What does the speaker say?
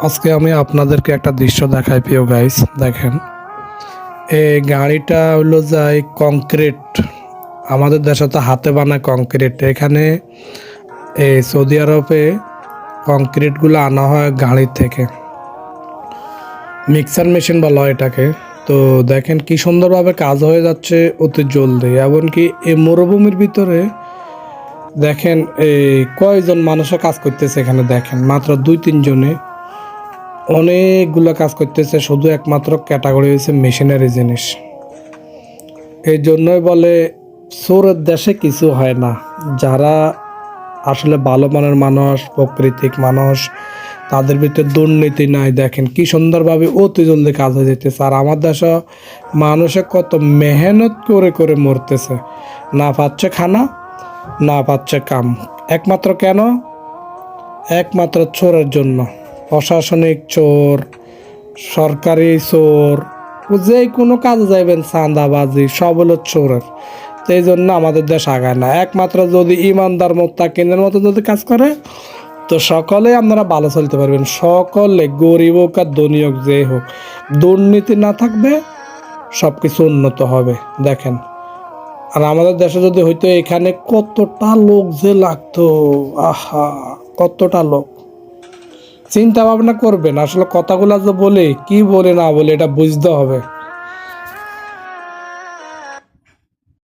আজকে আমি আপনাদেরকে একটা দৃশ্য দেখাই প্রিয় গাইস। দেখেন, এই গাড়িটা হলো যায় কংক্রিট। আমাদের দেশে তো হাতে বানায় কংক্রিট। এখানে এই সৌদি আরবে কংক্রিটগুলো আনা হয় গাড়ি থেকে, মিক্সার মেশিন বলা হয় এটাকে। তো দেখেন কি সুন্দরভাবে কাজ হয়ে যাচ্ছে অতি জলদি। এমনকি এই মরুভূমির ভিতরে দেখেন এই কয়জন মানুষের কাজ করতেছে এখানে, দেখেন মাত্র 2-3 জনে অনেকগুলো কাজ করতেছে। শুধু একমাত্র ক্যাটাগরি হয়েছে মেশিনারি জিনিস। এই জন্যই বলে চোরের দেশে কিছু হয় না। যারা আসলে ভালো মানের মানুষ, প্রকৃতিক মানুষ, তাদের ভিতরে দুর্নীতি নাই। দেখেন কি সুন্দরভাবে অতি জলদি কাজ হয়ে যেতেছে। আর আমার দেশে মানুষে কত মেহনত করে করে মরতেছে, না পাচ্ছে খানা, না পাচ্ছে কাম। একমাত্র কেন? একমাত্র চোরের জন্য। প্রশাসনিক চোর, সরকারি চোর, যে কোনো কাজে যাইবেন চাঁদাবাজি, সব হলো চোরের। তো এই জন্য আমাদের দেশ আগায় না। একমাত্র যদি ইমানদার মোত্তাকিনের মতো যদি কাজ করে, তো সকলে আপনারা ভালো চলতে পারবেন। সকলে, গরিব হোক আর ধনী হোক, যে হোক, দুর্নীতি না থাকবে, সব কিছু উন্নত হবে। দেখেন, আর আমাদের দেশে যদি হইতো, এখানে কতটা লোক যে লাগতো, আহা, কতটা লোক। চিন্তা ভাবনা করবেন আসলে কথাগুলো যে বলে কি বলে না বলে এটা বুঝতে হবে।